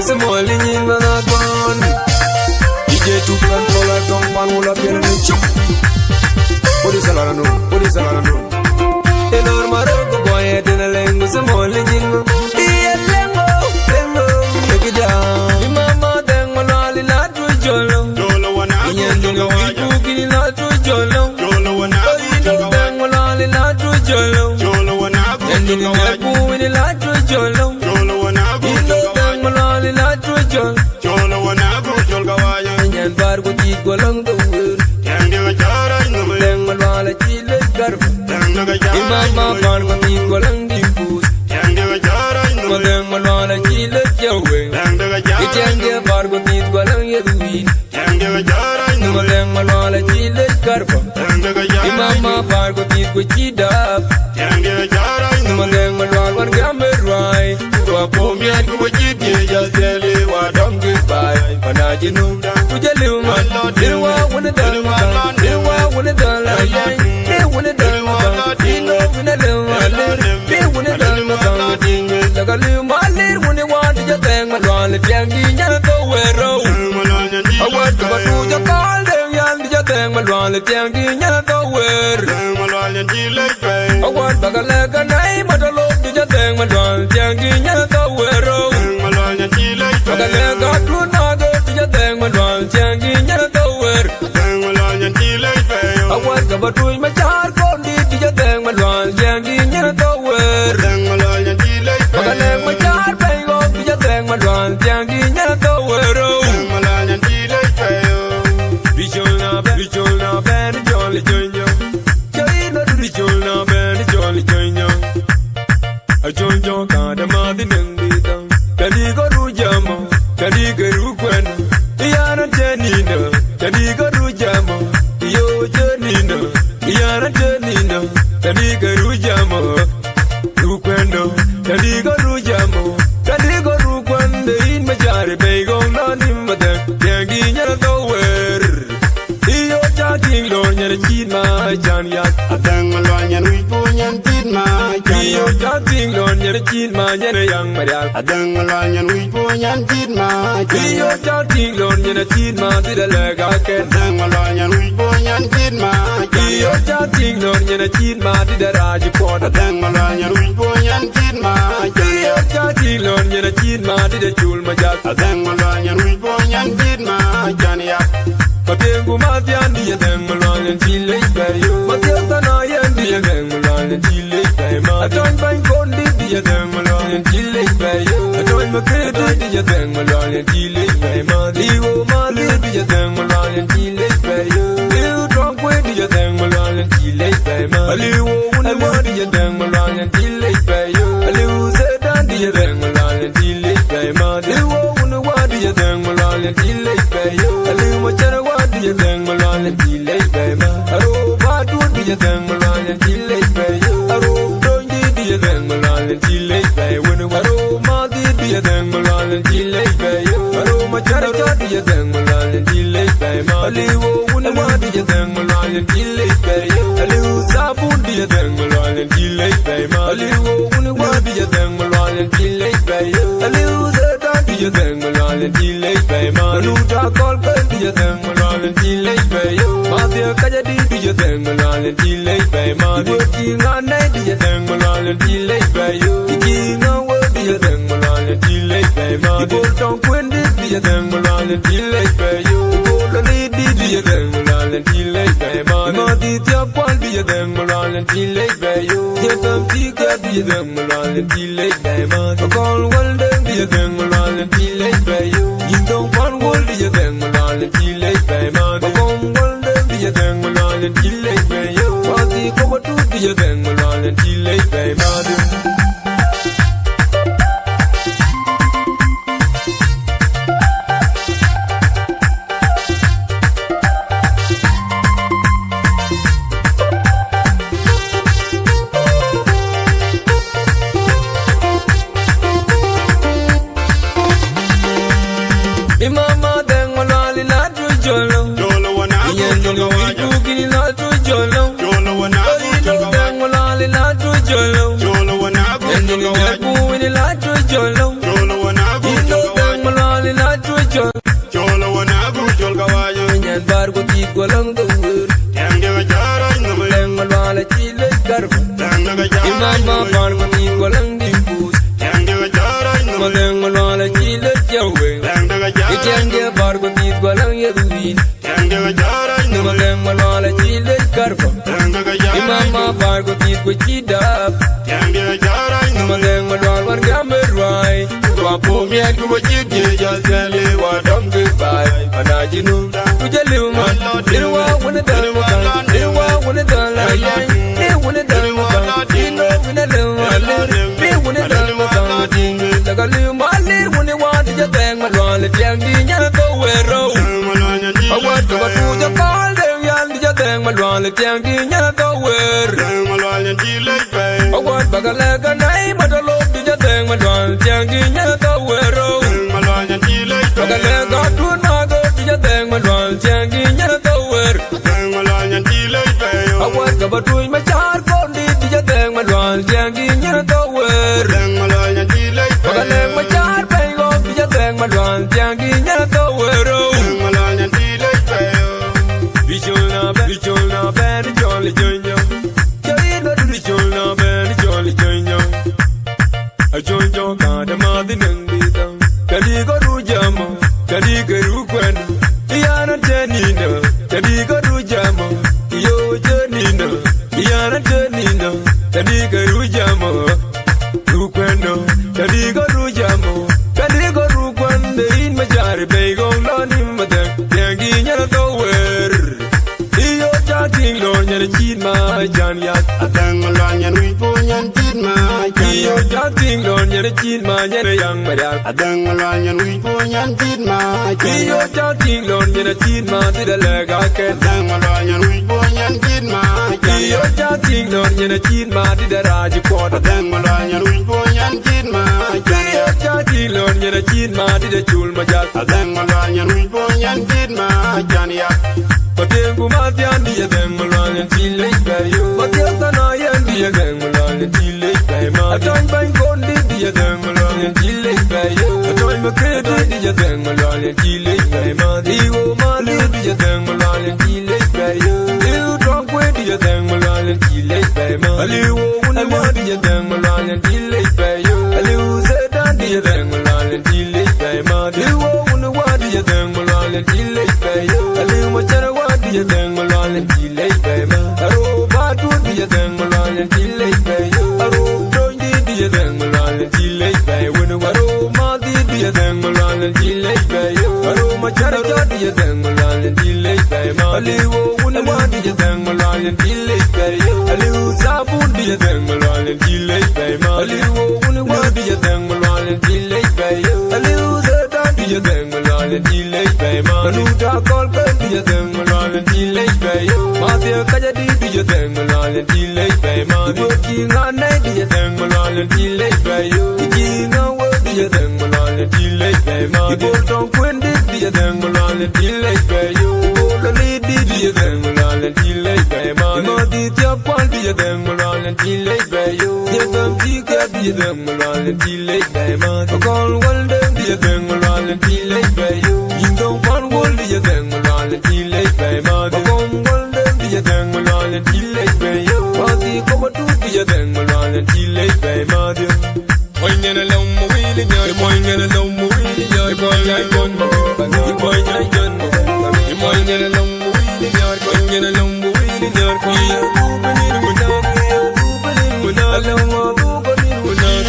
se mole in managon. DJ tu fan for la don pan wala pier ni chop. Podi salana no. Elor maro go boy den lengo se mole in. Lengo. Ekida. Mama den wala la tu jolo. Jolo wana. Yendo wiku kini la tu jolo. Jolo wana. Den wala la tu jolo. Jolo wana. Yendo wiku kini la tu jolo. Jolo wana. Den wala la tu jolo. Jolo wana. Jolo kawaya. Nyan bar go ti go lang do wur. Yanga jara no. Den wala chile garb. Yanga jara. Mama bar go ti go lang di bus. Yanga jara no. Den wala chile jawe. Yanga jara. Itenge bar go ti go lang yeduin. Yanga jara no. Den wala chile garb. Yanga jara. Mama bar go ti go chidap. Yanga jara no. Den wala wan gamerai. Wa pomia Ko jiti jazeli wa don't goodbye. Panaji num Ujalu man. Dirwa wanna done. Dirwa wanna done. They wanna done. They know when I live. They wanna done. Like a little malir when they want to just hang my run. The yangi yana go where I want to go to your call. Them young to just hang my run. The yangi yana go where I want back a leg and I but a load to just hang my run. The yangi yana go where Pagalega tu naga tuja teng madwal changi nyana tower. Awar kabatu machar kondi tuja teng madwal changi nyana tower. Pagalega machar pengo tuja teng madwal changi nyana tower. Ritual na ben jolly joinyo. Jaina ritual na ben jolly joinyo. A joinyo kada madi nengi dang. Kadi goru jamo, kadi goru kwena. Iyana tenina, kadi goru jamo. Iyo tenina, iyana tenina. Kadi goru jamo, rukwendo. Kadi goru jamo, kadi goru kwenda. In majari beigong nani madak, yangi nyana tower. Iyo chaking lo nyana chin ma chan yak. Iyo chaking lo nyana chin ma nyana yang marial. Iyo chaking lo nyana chin ma tida lega ken. Iyo chaking lo nyana chin ma tida raji koda. Iyo chaking lo nyana chin ma tida chul majak. Matengu matiandi ya deng malan chile bayo. Matiata na yendi ya deng malan chile bayo. Aton bang kondi ya deng malan chile bayo. Aton makredi ya deng malan chile bayo. Liwo mali ya deng malan chile bayo. Liwo tronkwe ya deng malan chile bayo. Liwo unwadi ya deng malan chile bayo. Liwo sedan ya deng malan chile bayo. Liwo unwadi ya deng malan chile bayo. Liwo machara ya deng malan chile bayo. Aro badu ya deng malan chile bayo. Aro donji ya deng malan chile bayo. Aro madi ya deng malan chile bayo. Aro machara ya deng malan chile bayo. Aliwo unwadi ya deng malan chile bayo. Aliwo sabun ya deng malan chile bayo. Aliwo unwadi ya deng malan chile bayo. Aliwo sedan ya deng malan chile bayo. Anu ta kol ya deng malan chile bayo. Madia kaja di ya deng malan chile bayo. Madia kinga nai ya deng malan chile bayo. Kinga word ya deng malan chile bayo. Ibo tong kwendi ya deng malan chile bayo. Ibo lali di ya deng malan chile bayo. Madi tia kwal ya deng malan chile bayo. Ya tam tiga ya deng malan chile bayo. Kol walde ya deng malan chile bayo. Yindong kwan wal ya deng malan chile bayo. Bagong walde ya deng malan chile bayo. Wadi komatu ya deng malan chile bayo. Imama deng malali la tu jolo. Yendo wiku kini la tu jolo. Deng malali la tu jolo. Yendo wiku kini la tu jolo. Deng bar ko ti ko lang do wur Yang jaga jarai nama. leng malwala chile karfa Yang jaga jarai imam ma bar ko ti ko lang di pus Yang jaga jarai nama. leng malwala chile jawe Yang jaga jarai itenge bar ko ti ko lang yeduin Yang jaga jarai nama. leng malwala chile karfa Yang jaga jarai imam ma bar ko ti ko chidap Yang jaga jarai nama. leng malwala war gamerwai wa po mi ak ko chidje ja sele wa dom goodbye manajinu kujaluma dirwa wona dalwa dirwa wona dalwa ne wona dalwa dino wona dalwa ne wona dalwa dino daga luma lir wona wa ja teng malwala tiang di nya ko wero Malanya di awat ko tu ja kal de yan di ja teng malwala tiang di nya ko wer Malanya di lepe. awat bagala ga nai madalo di ja teng malwala tiang di nya ko wero Malanya di lepe. bagala ga tu na go di ja teng malwala tiang di nya ko wer Malanya di lepe. awat ka batuy ma char ko di ja teng malwala tiang di nya ko wer Malanya di lepe. bagala ma char pe go di ja teng malwala tiang di nya ko wero Malanya di lepe. Bichulna ben jolly jonyo Jolly bichulna ben jolly jonyo A jonyo kada madi nangita Kadi ko rujamo Kadi ko rukwano Iyana tenina Kadi ko rujamo Iyo jenina Iyana tenina Kadi ko rujamo Rukwano Kadi ko rujamo Kadi ko rukwano In majari begong loni madak Yangi nyana tower Iyo jating lo nyana chin ma jan yak Adang malanya nui punyan tit ma. Iyo jating lo nyana chin ma nyana yang madak Adang malanya nui punyan tit ma. Iyo jating lo nyana chin ma tida lega ken Adang malanya nui punyan tit ma. Iyo jating lo nyana chin ma tida raji kwota Adang malanya nui punyan tit ma. Iyo jating lo nyana chin ma tida chul majak Adang malanya nui punyan tit ma. Jania. Patengu matian diya deng malwanya chile kayo Patiata na yan diya deng malwanya chile kayo Atoy bang kondi diya deng malwanya chile kayo Atoy makredi diya deng malwanya chile kayo Iwo mali diya deng malwanya chile kayo Iwo drogwe diya deng malwanya chile kayo Aliwo unima diya deng malwanya chile kayo Aliwo sedan diya deng malwanya chile kayo Iwo unima diya deng malwanya chile kayo Aliwo machara diya deng malwala chile kaima aro batu diya deng malwala chile kayo aro tondi diya deng malwala chile kayo wenu aro madi diya deng malwala chile kayo aro machara diya deng malwala chile kaima aliwo wenu diya deng malwala chile kayo aliwo sabu diya deng malwala chile kaima aliwo wenu diya deng malwala chile kayo aliwo zeta diya deng malwala chile kaima anu ta kol diya deng malwala chile kayo Matia kaja di diya deng malwala chile kayo Ibo kinga nai diya deng malwala chile kayo Ikinga wo diya deng malwala chile kayo Ibo tong kwendi diya deng malwala chile kayo Ibo lali di diya deng malwala chile kayo Imo di tiap kwal diya deng malwala chile kayo Yagam tika diya deng malwala chile kayo Okol wal deng diya deng malwala chile kayo Yingdong kwan wal diya deng malwala chile kayo Okong wal deng diya deng malwala chile kayo Mati koma tu diya deng malwala chile kayo Poinyana long mo wili nyoy Poinyana long mo wili nyoy Poinyana long mo wili nyoy Poinyana long mo wili nyoy Poinyana long mo wili nyoy Iya bubanin unak Iya bubanin unak Alam mo bubanin unak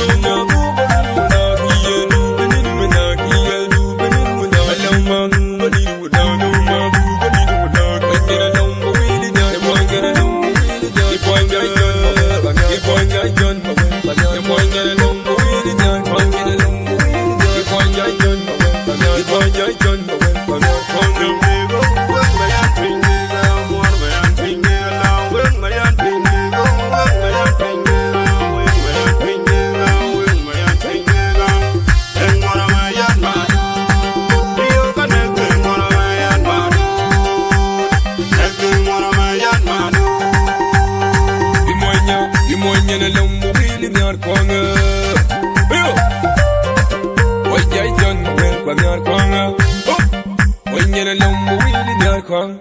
Iya bubanin unak Iya bubanin unak Iya bubanin unak Alam mo bubanin unak Alam mo bubanin unak Poinyana long mo wili nyoy Poinyana long mo wili nyoy Poinyana long mo wili nyoy Poinyana long mo wili nyoy Poinyana long mo wili nyoy Poinyana long mo wili nyoy Poinyana long mo wili nyoy Poinyana long mo wili nyoy Poinyana Poinyana long mo wili nyoy yar kwang